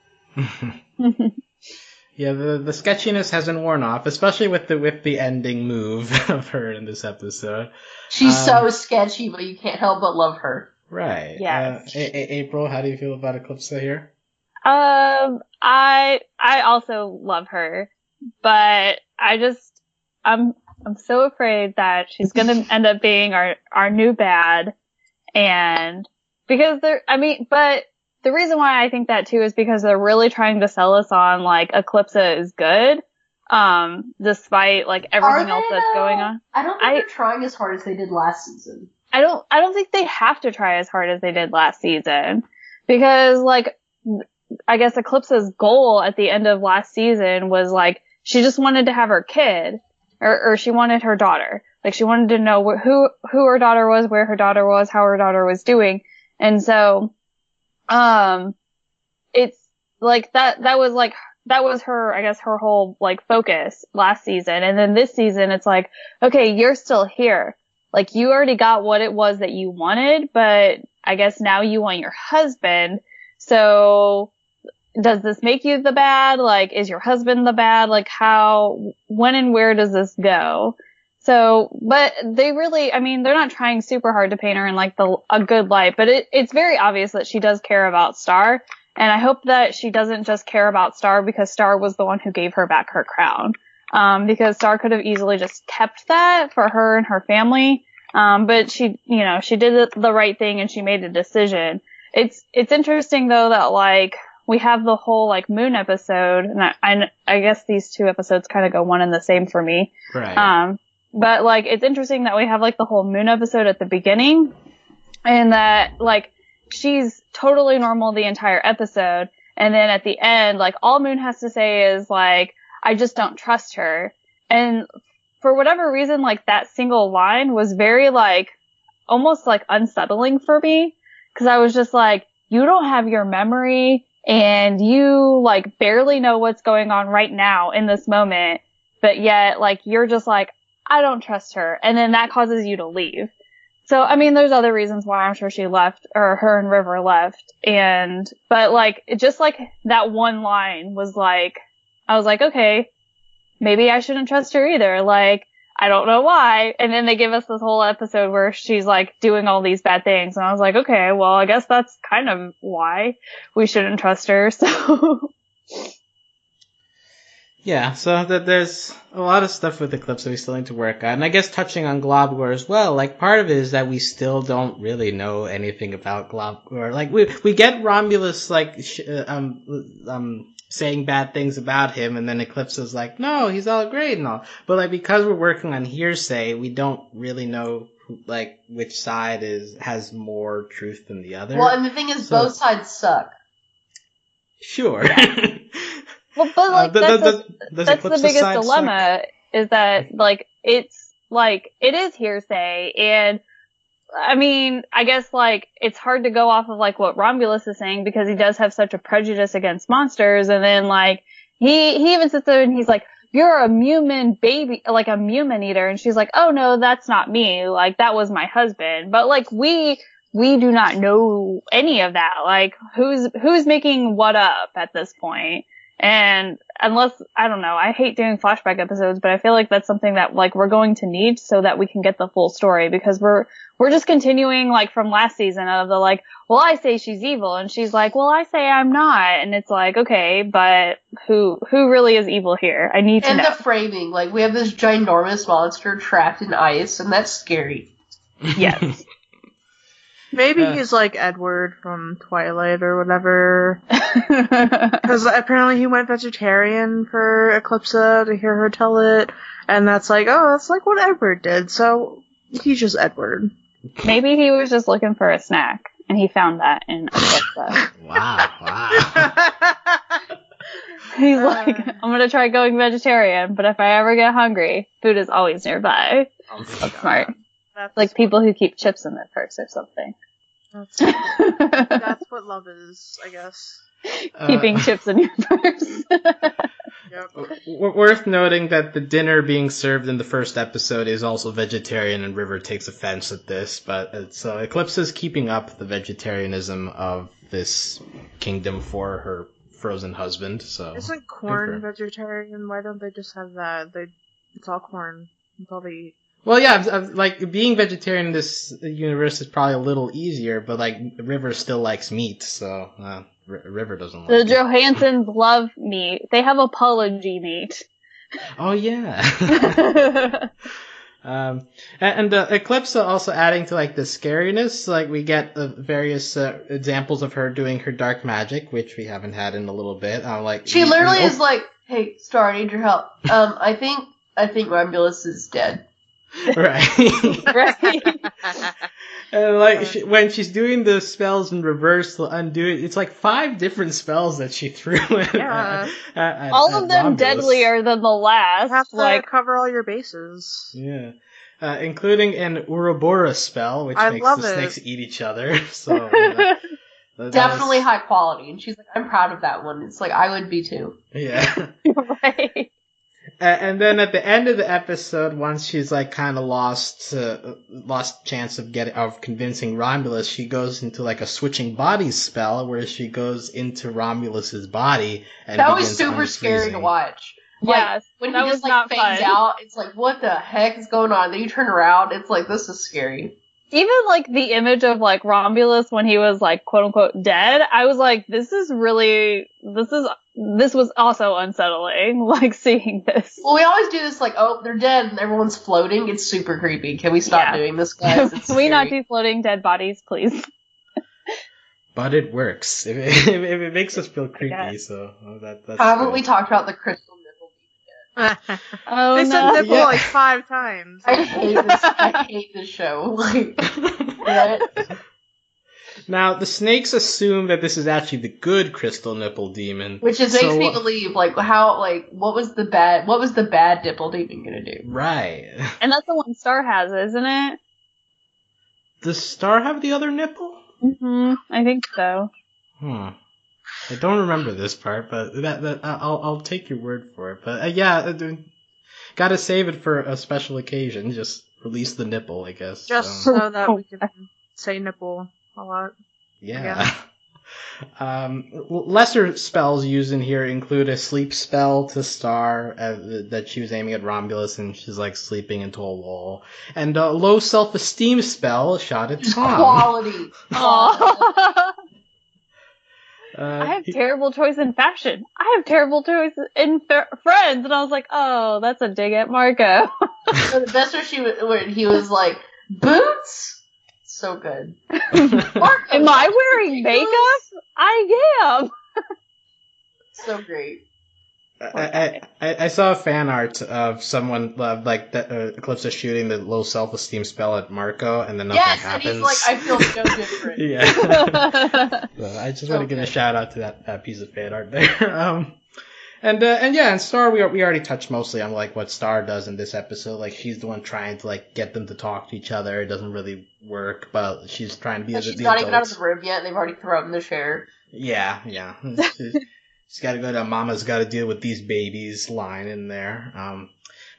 Yeah, the sketchiness hasn't worn off, especially with the ending move of her in this episode. She's so sketchy, but you can't help but love her. Right. Yes. April, how do you feel about Eclipsa here? I also love her, but I'm so afraid that she's gonna end up being our new bad, and because but the reason why I think that too is because they're really trying to sell us on, like, Eclipsa is good, despite, like, everything else that's going on. I don't think they're trying as hard as they did last season. I don't think they have to try as hard as they did last season, because, like, I guess Eclipsa's goal at the end of last season was, like, she just wanted to have her kid, or she wanted her daughter. Like, she wanted to know who her daughter was, where her daughter was, how her daughter was doing. And so, it's like that was her, I guess, her whole, like, focus last season. And then this season, it's like, okay, you're still here. Like, you already got what it was that you wanted, but I guess now you want your husband. So, does this make you the bad? Like, is your husband the bad? Like, when and where does this go? So, but they really, I mean, they're not trying super hard to paint her in, like, a good light, but it's very obvious that she does care about Star. And I hope that she doesn't just care about Star because Star was the one who gave her back her crown. Because Star could have easily just kept that for her and her family. But she did the right thing and she made a decision. It's interesting though that, like, we have the whole, like, moon episode, and I guess these two episodes kind of go one and the same for me. Right. But, like, it's interesting that we have, like, the whole moon episode at the beginning, and that, like, she's totally normal the entire episode, and then at the end, like, all Moon has to say is, like, I just don't trust her. And for whatever reason, like, that single line was very, like, almost, like, unsettling for me, because I was just like, you don't have your memory, and you, like, barely know what's going on right now in this moment, but yet, like, you're just like, I don't trust her, and then that causes you to leave. So, I mean, there's other reasons why I'm sure she left, or her and River left, but, like, just, like, that one line was, like, I was like, okay, maybe I shouldn't trust her either, like, I don't know why, and then they give us this whole episode where she's, like, doing all these bad things, and I was like, okay, well, I guess that's kind of why we shouldn't trust her, so... Yeah, so there's a lot of stuff with Eclipse that we still need to work on. And I guess touching on Globgor as well, like, part of it is that we still don't really know anything about Globgor. Like, we get Romulus, like, saying bad things about him, and then Eclipse is like, no, he's all great and all. But, like, because we're working on hearsay, we don't really know, like, which side has more truth than the other. Well, and the thing is, both sides suck. Sure. Yeah. Well, but, like, that's the biggest dilemma, is that, like, it's, like, it is hearsay, and, I mean, I guess, like, it's hard to go off of, like, what Romulus is saying, because he does have such a prejudice against monsters, and then, like, he even sits there and he's like, you're a Mumin baby, like, a Mumin eater, and she's like, oh no, that's not me, like, that was my husband, but, like, we do not know any of that, like, who's making what up at this point? And unless, I don't know, I hate doing flashback episodes, but I feel like that's something that, like, we're going to need so that we can get the full story, because we're just continuing, like, from last season of the, like, well, I say she's evil, and she's like, well, I say I'm not, and it's like, okay, but who really is evil here? I need to know. And the framing, like, we have this ginormous monster trapped in ice, and that's scary. Yes. Maybe he's like Edward from Twilight or whatever. Because apparently he went vegetarian for Eclipsa to hear her tell it. And that's like, oh, that's like what Edward did. So he's just Edward. Maybe he was just looking for a snack. And he found that in Eclipsa. Wow. He's like, I'm going to try going vegetarian. But if I ever get hungry, food is always nearby. That's smart. That's like people who keep chips in their purse or something. That's what love is, I guess. Keeping chips in your purse. Yep. Worth noting that the dinner being served in the first episode is also vegetarian, and River takes offense at this, but so Eclipse is keeping up the vegetarianism of this kingdom for her frozen husband. So Isn't corn vegetarian? Why don't they just have that? It's all corn. It's all they eat. Well, yeah, like being vegetarian in this universe is probably a little easier, but like River still likes meat, so River doesn't like The it. Johansons love meat. They have apology meat. Oh yeah. And Eclipse also adding to like the scariness, like we get various examples of her doing her dark magic, which we haven't had in a little bit. Like she literally is like, "Hey, Star, I need your help. I think Romulus is dead." Right. Right. And like when she's doing the spells in reverse to undo it, it's like 5 different spells that she threw. All of them Romulus. deadlier than the last. You have to cover all your bases. Yeah. Including an Ouroboros spell, which makes the snakes eat each other. So definitely high quality. And she's like, "I'm proud of that one." It's like, I would be too. Yeah. Right. And then at the end of the episode, once she's like kind of lost chance of convincing Romulus, she goes into like a switching bodies spell where she goes into Romulus's body and that was begins super scary to watch. Like, Yes, when that he just was like not fades fun. out, it's like, what the heck is going on? Then you turn around, it's like, this is scary. Even like the image of like Romulus when he was like quote unquote dead, I was like, this was also unsettling, like seeing this. Well, we always do this like, oh, they're dead and everyone's floating. It's super creepy. Can we stop doing this, guys? It's Can we not scary. do floating dead bodies, please? But it works. If it makes us feel creepy, so that's Haven't good. we talked about the crystal nipple yet? Oh They said no. nipple Yeah. like 5 times. I hate this show. Like, what? Now, the snakes assume that this is actually the good crystal nipple demon. Which makes me believe, like, what was the bad nipple demon gonna do? Right. And that's the one Star has, isn't it? Does Star have the other nipple? Mm-hmm. I think so. I don't remember this part, but that I'll take your word for it. But yeah, gotta save it for a special occasion. Just release the nipple, I guess. Just so that we can say nipple a lot. Yeah. Lesser spells used in here include a sleep spell to Star that she was aiming at Romulus, and she's like sleeping into a wall, and a low self-esteem spell shot at Tom. Quality. Aww. I have terrible choice in fashion. I have terrible choice in friends, and I was like, oh, that's a dig at Marco. The best where he was like, boots? So good. Marco, Am I wearing makeup? I am. So great. I saw a fan art of someone like that Eclipse is shooting the low self-esteem spell at Marco, and then nothing happens. And he's like, I feel so different. Yeah. So I just want to give a shout out to that piece of fan art there. And Star, we already touched mostly on like what Star does in this episode. Like she's the one trying to like get them to talk to each other. It doesn't really work, but she's trying to be She's the not adult. even out of the room yet, and they've already thrown in the chair. Yeah. She's got to go to Mama's got to deal with these babies line in there.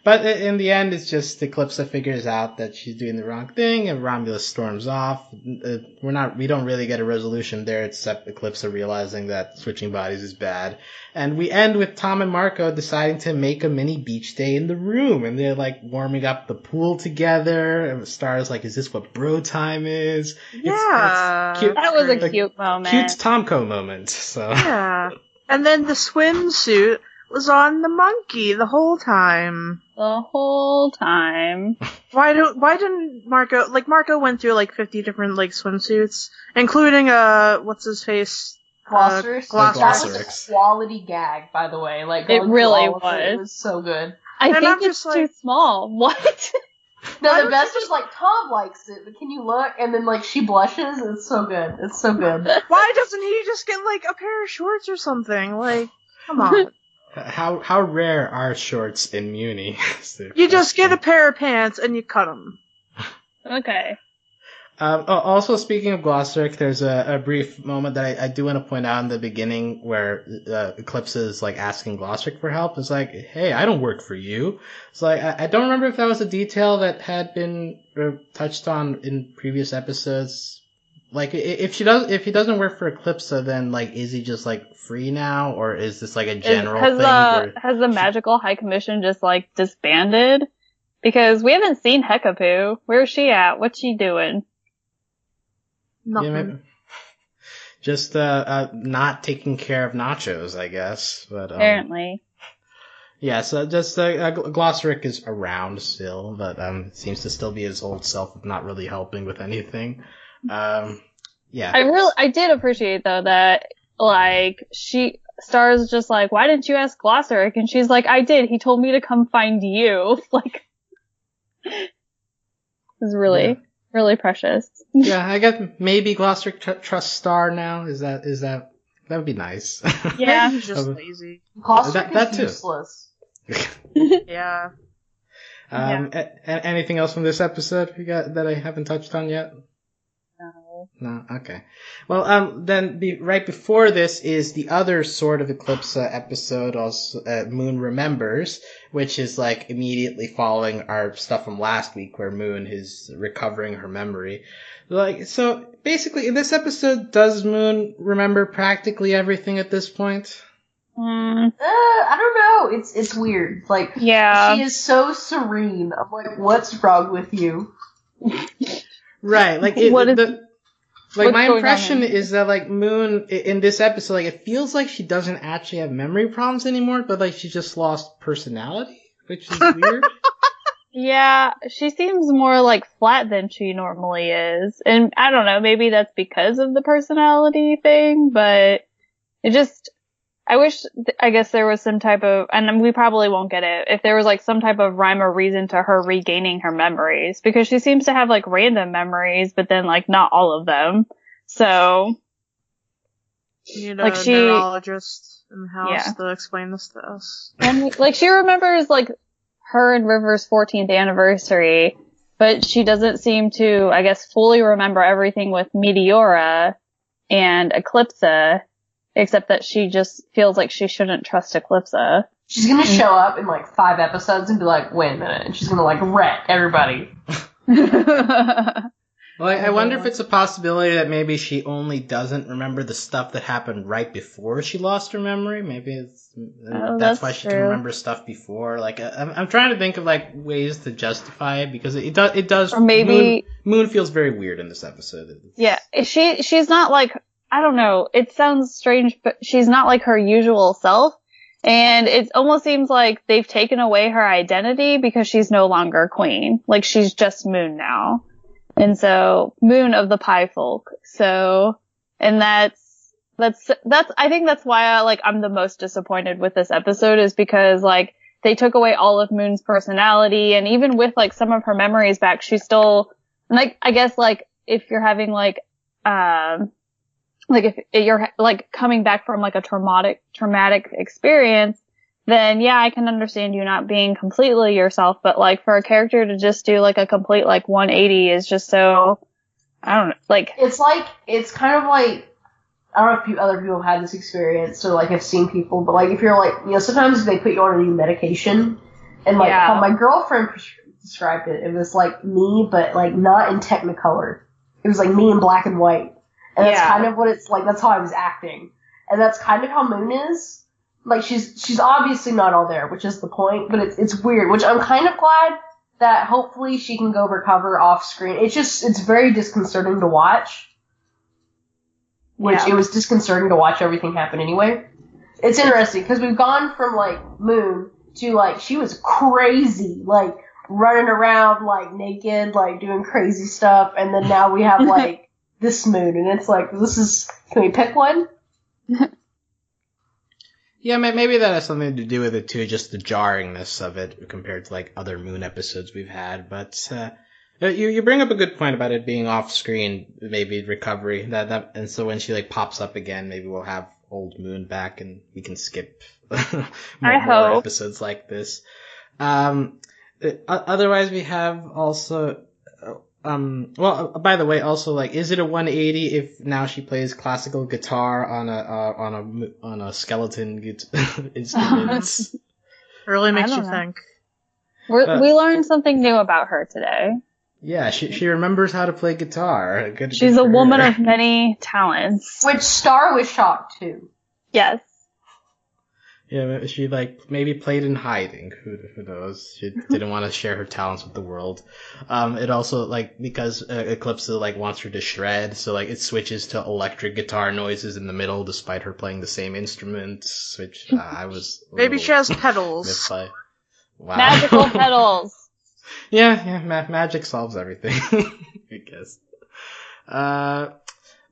But in the end, it's just Eclipse that figures out that she's doing the wrong thing, and Romulus storms off. We don't really get a resolution there, except Eclipse realizing that switching bodies is bad. And we end with Tom and Marco deciding to make a mini beach day in the room, and they're like warming up the pool together. And Star's like, "Is this what bro time is?" Yeah. It's cute. That was a cute moment. Cute Tomko moment. So. Yeah. And then the swimsuit was on the monkey the whole time. The whole time. Why didn't Marco went through like 50 different like swimsuits, including what's his face? Glossaryx. Glossaryx. That was a quality gag, by the way. Like It going really through all of it was. was so good. I And I'm think it's just too like- small. What? No, the best was like Tom likes it, but can you look? And then like she blushes. It's so good. It's so good. Why doesn't he just get like a pair of shorts or something? Like, come on. How rare are shorts in Muni? You just get a pair of pants and you cut them. Okay. Also, speaking of Glossric, there's a brief moment that I do want to point out in the beginning where Eclipse is like asking Glossric for help. It's like, hey, I don't work for you. It's like, I don't remember if that was a detail that had been touched on in previous episodes. Like, if he doesn't work for Eclipse, then like, is he just like free now, or is this like a general thing? Has the Magical High Commission just like disbanded? Because we haven't seen Hekapoo. Where's she at? What's she doing? Nothing. Yeah, just not taking care of Nachos, I guess. But apparently. Yeah, so just Glossric is around still, but seems to still be his old self of not really helping with anything. Yeah. I did appreciate though that like Star's just like, why didn't you ask Glossric? And she's like, I did. He told me to come find you. Like, it was really precious. Yeah, I guess maybe Glossric trusts Star now. Is that that would be nice. Yeah, he's just lazy. Glossric that is too. useless. Yeah. Anything else from this episode we got that I haven't touched on yet? No. No, okay. Well, then right before this is the other sort of Eclipse episode, also Moon Remembers, which is like immediately following our stuff from last week where Moon is recovering her memory. Like, so basically in this episode, does Moon remember practically everything at this point? I don't know. It's weird. Like, yeah, she is so serene. I'm like, what's wrong with you? Right. Like my impression is that like Moon in this episode, like it feels like she doesn't actually have memory problems anymore, but like she just lost personality, which is weird. Yeah, she seems more like flat than she normally is. And I don't know, maybe that's because of the personality thing, but I guess there was some type of, and we probably won't get it, if there was like some type of rhyme or reason to her regaining her memories, because she seems to have like random memories, but then like not all of them. So, you like a neurologist in the house to explain this to us. And like she remembers like her and River's 14th anniversary, but she doesn't seem to, I guess, fully remember everything with Meteora and Eclipsa. Except that she just feels like she shouldn't trust Eclipsa. She's gonna show up in like 5 episodes and be like, wait a minute, and she's gonna like wreck everybody. Well, I wonder if it's a possibility that maybe she only doesn't remember the stuff that happened right before she lost her memory. Maybe that's why she can remember stuff before. Like, I'm trying to think of like ways to justify it because it does. Or maybe Moon feels very weird in this episode. Yeah, she's not like, I don't know. It sounds strange, but she's not like her usual self. And it almost seems like they've taken away her identity because she's no longer queen. Like she's just Moon now. And so Moon of the Pie Folk. So, and that's, I think that's why I'm the most disappointed with this episode is because like they took away all of Moon's personality. And even with like some of her memories back, she's still like, I guess like if you're having like if you're like coming back from like a traumatic experience, then yeah, I can understand you not being completely yourself, but like for a character to just do like a complete like 180 is just so, I don't know, like. It's kind of like, I don't know if other people have had this experience or like have seen people, but like if you're like, sometimes they put you on a new medication and like how my girlfriend described it, it was like me, but like not in Technicolor. It was like me in black and white. And that's kind of what it's like. That's how I was acting. And that's kind of how Moon is. Like, she's obviously not all there, which is the point, but it's weird, which I'm kind of glad that hopefully she can go recover off screen. It's very disconcerting to watch. Which it was disconcerting to watch everything happen anyway. It's interesting, because we've gone from, like, Moon to, like, she was crazy, like, running around, like, naked, like, doing crazy stuff, and then now we have, like, this Moon, and it's like, can we pick one? Yeah, maybe that has something to do with it too, just the jarringness of it compared to like other Moon episodes we've had. But you bring up a good point about it being off screen, maybe recovery. And so when she like pops up again, maybe we'll have old Moon back and we can skip more episodes like this. Otherwise, we have also. Well, by the way, also, like, is it a 180 if now she plays classical guitar on a skeleton instrument? Really makes I you don't know. think. We learned something new about her today. Yeah, she remembers how to play guitar. Good She's a for woman her. of many talents. Which Star was shocked too. Yes. Yeah, she like maybe played in hiding. Who knows? She didn't want to share her talents with the world. It also like because Eclipse like wants her to shred, so like it switches to electric guitar noises in the middle, despite her playing the same instruments. Which I was Maybe she has pedals. miffed by. Wow. Magical pedals. Yeah, magic solves everything. I guess.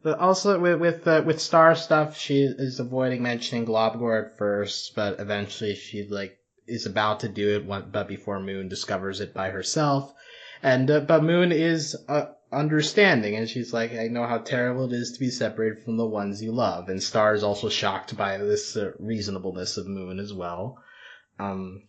But also with Star stuff, she is avoiding mentioning Globgor at first, but eventually she like is about to do it, but before Moon discovers it by herself, and but Moon is understanding, and she's like, I know how terrible it is to be separated from the ones you love, and Star is also shocked by this reasonableness of Moon as well.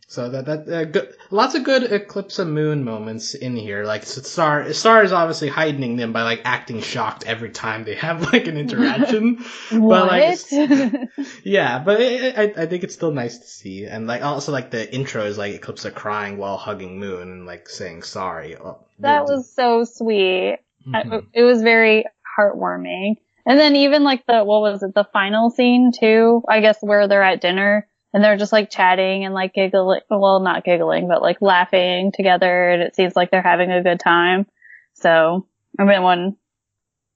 So good, lots of good Eclipse of Moon moments in here. Like Star is obviously heightening them by like acting shocked every time they have like an interaction. What? But like, yeah, but I think it's still nice to see, and like also like the intro is like Eclipse crying while hugging Moon and like saying sorry. That was so sweet. Mhm. It was very heartwarming. And then even like the final scene too, I guess where they're at dinner. And they're just like chatting and like giggling, well, not giggling, but like laughing together. And it seems like they're having a good time. So, I mean, when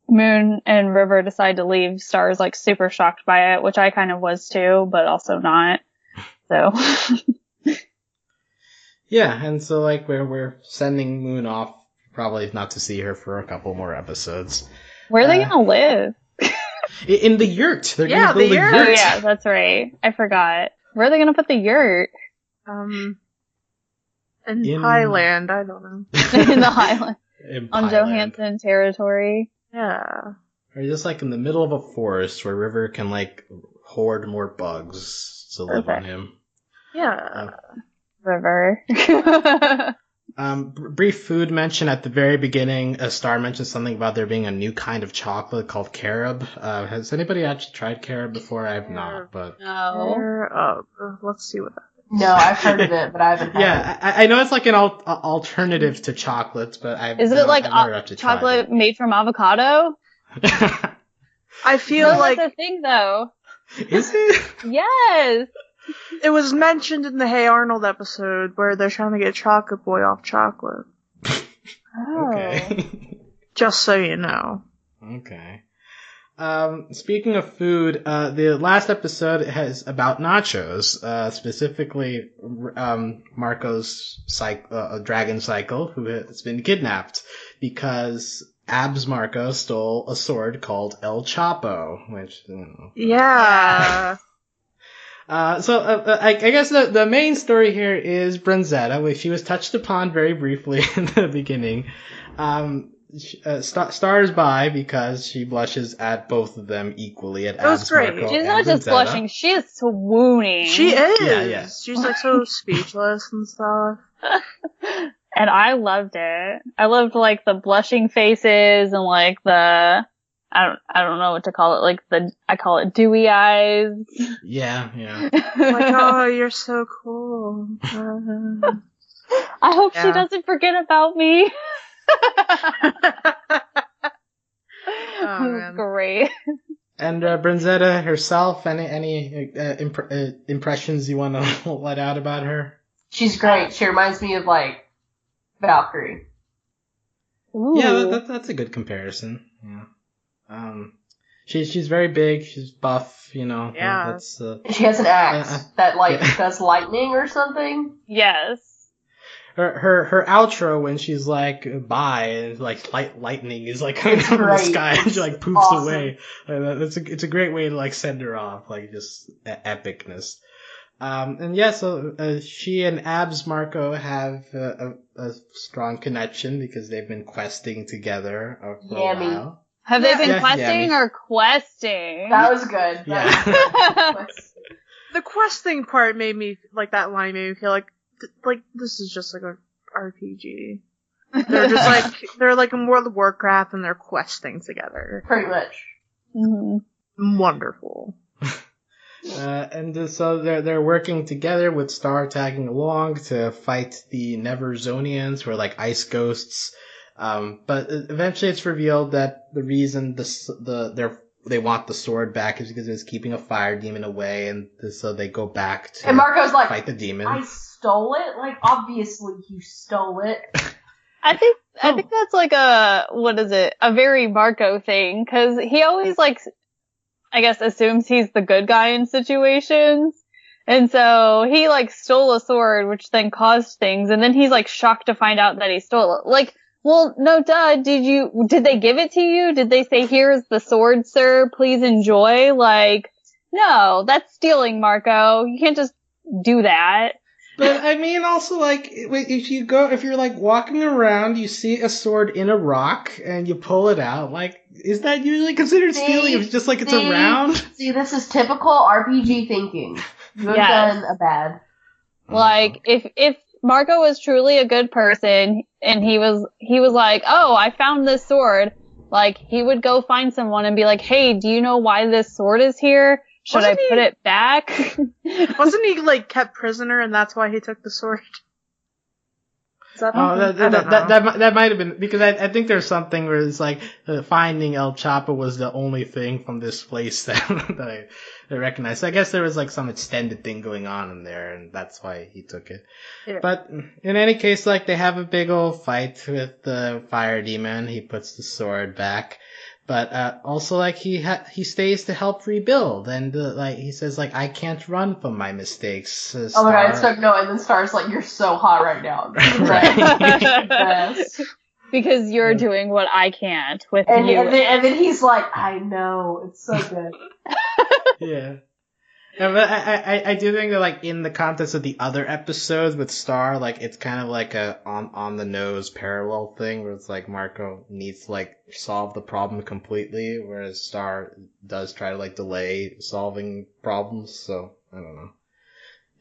Moon and River decide to leave, Star is like super shocked by it, which I kind of was too, but also not. So. Yeah, and so like we're sending Moon off, probably not to see her for a couple more episodes. Where are they gonna live? In the yurt. They're Yeah, gonna build the a yurt. Oh yeah, that's right. I forgot. Where are they gonna put the yurt? In In- Thailand, I don't know. In the Highland. in On Thailand. Johansson territory. Yeah. Or just like in the middle of a forest where River can like hoard more bugs to live on Perfect. him. Yeah. River. Brief food mention at the very beginning. Star mentioned something about there being a new kind of chocolate called carob. Has anybody actually tried carob before? I have not, but No. Let's see what that No, I've heard of it, but I haven't had it. yeah, I know it's like an alternative to chocolate, but Is it like I've never actually tried chocolate made from avocado? it. I feel No, like that's a thing though. Is it? Yes. it was mentioned in the Hey Arnold episode where they're trying to get Chocolate Boy off chocolate. Oh. Okay. Just so you know. Okay. Speaking of food, the last episode is about nachos, specifically, Marco's dragon cycle, who has been kidnapped because Abs Marco stole a sword called El Chapo, which, you know. Yeah. I guess the main story here is Brunzetta, which she was touched upon very briefly in the beginning. Stars by because she blushes at both of them equally at That was Abs great. Marco She's and not just Brunzetta. blushing, she is swooning. She is. Yeah. She's like so speechless and stuff. And I loved it. I loved like the blushing faces and like the I don't know what to call it, like I call it dewy eyes. Yeah. Like, oh, you're so cool. I hope she Yeah. doesn't forget about me. Oh, man. Great. And Brunzetta herself, any impressions you want to let out about her? She's great. She reminds me of, like, Valkyrie. Ooh. Yeah, that's a good comparison. Yeah. She's very big. She's buff. You know. Yeah. That's And she has an axe that, like, yeah. does lightning or something. Yes. her outro when she's like bye and like lightning is like coming out of the great. sky and she like poofs Awesome. away. It's a great way to like send her off, like just epicness. And yeah, so she and Abs Marco have a strong connection because they've been questing together for a Yummy. while. Have they been Yeah, questing yeah, or questing? That was good. Yeah. The questing part made me, like, that line made me feel like this is just like a RPG. They're just like, they're like in World of Warcraft and they're questing together. Pretty much. Mm-hmm. Wonderful. And so they're working together with Star tagging along to fight the Neverzonians, who are like ice ghosts. But eventually it's revealed that the reason they want the sword back is because it was keeping a fire demon away, and so they go back to And Marco's like, fight the demon. I stole it? Like, obviously you stole it. I think that's like a very Marco thing, because he always like, I guess, assumes he's the good guy in situations. And so he like stole a sword, which then caused things, and then he's like shocked to find out that he stole it. Like, well, no, duh, did they give it to you? Did they say, here's the sword, sir, please enjoy? Like, no, that's stealing, Marco. You can't just do that. But I mean, also, like, if you're like walking around, you see a sword in a rock, and you pull it out, like, is that usually considered stealing if it's just like it's around? See, this is typical RPG thinking. You have done a bad. Like, if Marco was truly a good person, and he was like, oh, I found this sword, like, he would go find someone and be like, hey, do you know why this sword is here? Should I put it back? Wasn't he, like, kept prisoner and that's why he took the sword? Is that that might have been, because I think there's something where it's like, finding El Chapo was the only thing from this place that I recognized. So I guess there was like some extended thing going on in there, and that's why he took it. Yeah. But in any case, like, they have a big old fight with the fire demon. He puts the sword back. But also, like, he stays to help rebuild, and like he says, like, I can't run from my mistakes. Oh my god, it's so and then Star's like, you're so hot right now. Right. Because you're doing what I can't with you. And then he's like, I know, it's so good. Yeah. Yeah, but I do think that, like, in the context of the other episodes with Star, like, it's kind of like a on the nose parallel thing where it's like Marco needs to, like, solve the problem completely, whereas Star does try to, like, delay solving problems. So I don't know.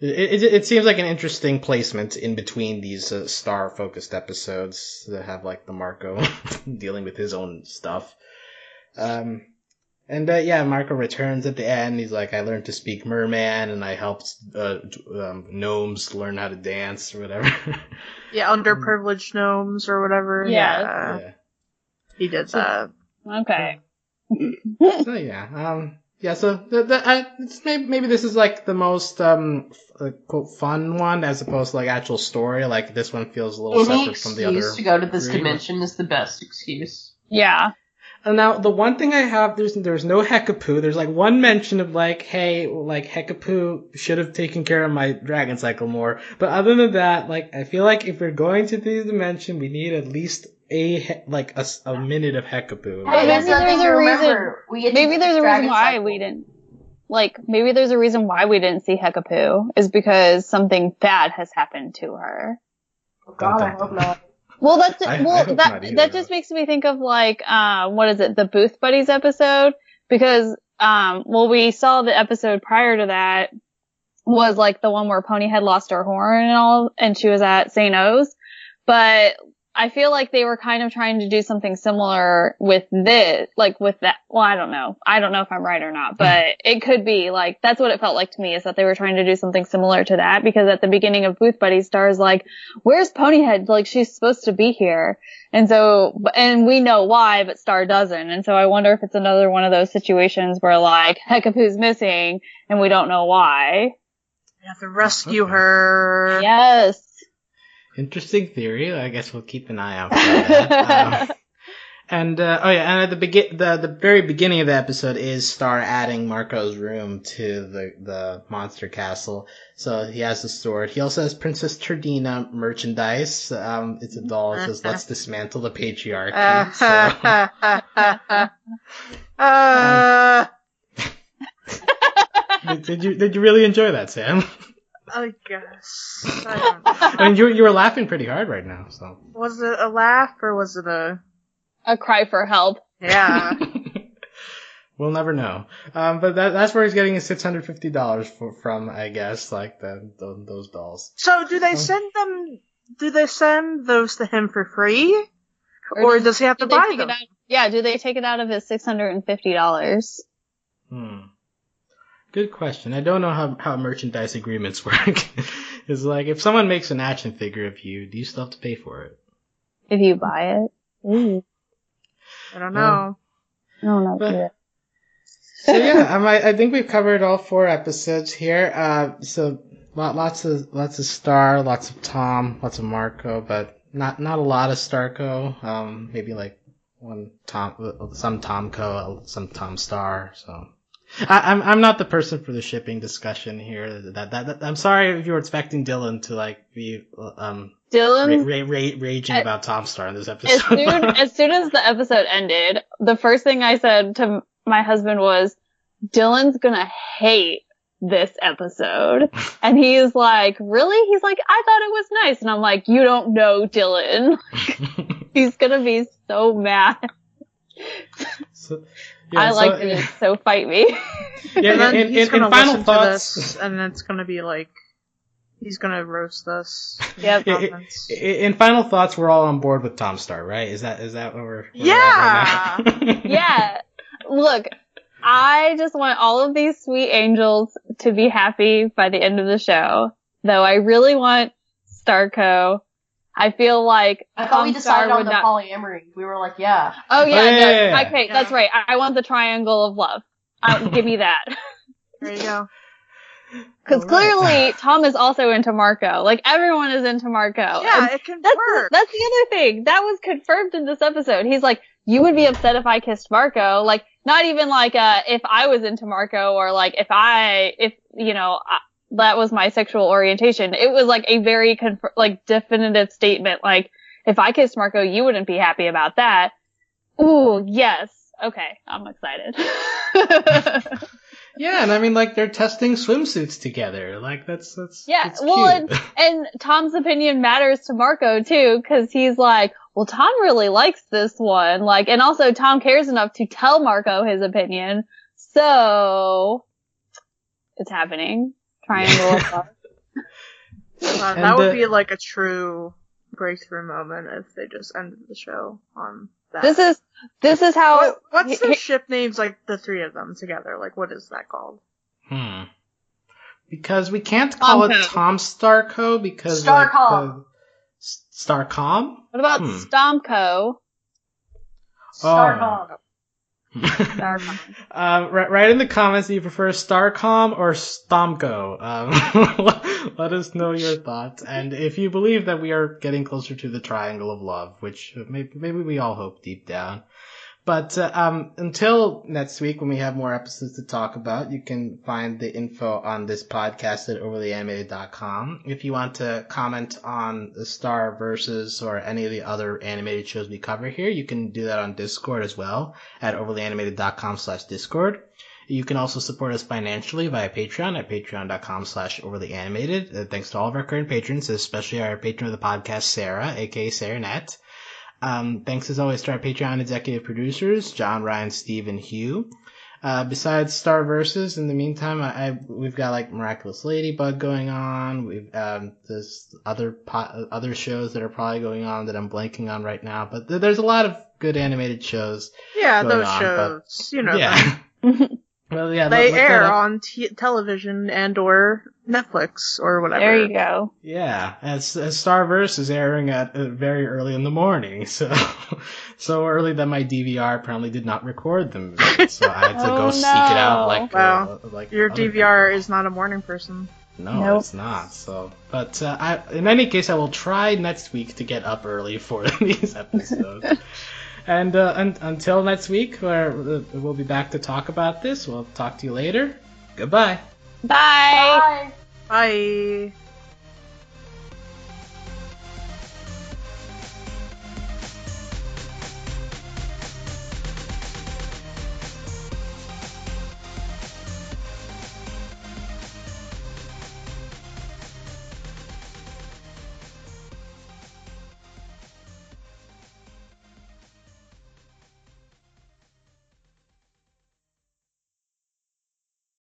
It seems like an interesting placement in between these Star focused episodes that have, like, the Marco dealing with his own stuff. And Marco returns at the end. He's like, I learned to speak merman, and I helped gnomes learn how to dance or whatever. Yeah, underprivileged gnomes or whatever. Yeah. He did that. Okay. So maybe this is like the most quote fun one as opposed to like actual story. Like, this one feels a little separate from the other. Any excuse to go to this dimension is the best excuse. Yeah. And now, the one thing I have, there's no Hekapoo. There's, like, one mention of, like, hey, like, Hekapoo should have taken care of my Dragon Cycle more. But other than that, like, I feel like if we're going to the dimension, we need at least a minute of Hekapoo. Hey, maybe there's a reason. Maybe there's a reason why we didn't. Like, maybe there's a reason why we didn't see Hekapoo is because something bad has happened to her. Oh God, I hope not. Well, that just makes me think of, like, what is it, the Booth Buddies episode? Because, we saw the episode prior to that was, like, the one where Pony had lost her horn and all, and she was at St. O's. But I feel like they were kind of trying to do something similar with this, like, with that. Well, I don't know. I don't know if I'm right or not, but it could be, like, that's what it felt like to me, is that they were trying to do something similar to that, because at the beginning of Booth Buddies, Star's like, where's Ponyhead? Like, she's supposed to be here. And so, and we know why, but Star doesn't. And so I wonder if it's another one of those situations where, like, Hekapoo's missing, and we don't know why. You have to rescue her. Yes. Interesting theory. I guess we'll keep an eye out for that. And at the very beginning of the episode is Star adding Marco's room to the monster castle. So he has the sword. He also has Princess Turdina merchandise. It's a doll. It says, "Let's dismantle the patriarchy." Did you really enjoy that, Sam? I guess. I don't know. I mean, you were laughing pretty hard right now, so. Was it a laugh or was it a cry for help? Yeah. We'll never know. But that's where he's getting his $650 from, I guess, like those dolls. So do they send them do they send those to him for free? Or does he have to buy them? Do they take it out of his $650? Good question. I don't know how merchandise agreements work. It's like, if someone makes an action figure of you, do you still have to pay for it? If you buy it? Ooh. I don't know. I don't know. So yeah, I think we've covered all 4 episodes here. So lots of Star, lots of Tom, lots of Marco, but not a lot of Starco. Maybe like some Tomco, some Tom Star. So I'm not the person for the shipping discussion here. That I'm sorry if you were expecting Dylan to like be raging about Tom Star in this episode. As soon as the episode ended, the first thing I said to my husband was, Dylan's gonna hate this episode. And he's like, really? He's like, I thought it was nice. And I'm like, you don't know Dylan. He's gonna be so mad. I liked it, so fight me. Yeah, and then he's gonna listen to this, and it's gonna be like, he's gonna roast us. Yep. In final thoughts, we're all on board with Tom Star, right? Is that what we're at right now? Yeah. Look, I just want all of these sweet angels to be happy by the end of the show. Though I really want Starco. I feel like I thought we decided on the polyamory. We were like, yeah. Oh yeah. Okay, that's right. I want the triangle of love. Give me that. There you go. Because clearly Tom is also into Marco. Like, everyone is into Marco. Yeah, it can work. That's the other thing. That was confirmed in this episode. He's like, you would be upset if I kissed Marco. Like, not even like, if I was into Marco, or like, if that was my sexual orientation. It was like a very definitive statement. Like, if I kissed Marco, you wouldn't be happy about that. Ooh, yes. Okay, I'm excited. Yeah, and I mean, like, they're testing swimsuits together. Like, that's yeah. that's well, cute. and Tom's opinion matters to Marco too, because he's like, well, Tom really likes this one. Like, and also Tom cares enough to tell Marco his opinion. So it's happening. Triangle of love. That would be like a true breakthrough moment if they just ended the show on that. This is how. What's the ship names, like the 3 of them together? Like, what is that called? Because we can't call it Tom Starco because Starcom. Starcom. What about Stomco? Starcom. Right in the comments, do you prefer Starcom or Stomco? Let us know your thoughts, and if you believe that we are getting closer to the triangle of love, which maybe we all hope deep down. But until next week, when we have more episodes to talk about, you can find the info on this podcast at overlyanimated.com. If you want to comment on the Star Versus or any of the other animated shows we cover here, you can do that on Discord as well at overlyanimated.com/Discord. You can also support us financially via Patreon at patreon.com/overlyanimated. Thanks to all of our current patrons, especially our patron of the podcast, Sarah, aka SarahNet. Thanks as always to our Patreon executive producers, John, Ryan, Steve, and Hugh. Besides Star Versus, in the meantime, we've got like Miraculous Ladybug going on. We've there's other shows that are probably going on that I'm blanking on right now. But there's a lot of good animated shows. Yeah, those shows. Yeah. Well, yeah, they air on television and or Netflix or whatever. There you go. Yeah, as Starverse is airing at very early in the morning, so early that my DVR apparently did not record them, so I had to go seek it out. Like your DVR is not a morning person. No, nope. It's not. So, but in any case, I will try next week to get up early for these episodes. And until next week, where we'll be back to talk about this, we'll talk to you later. Goodbye. Bye. Bye.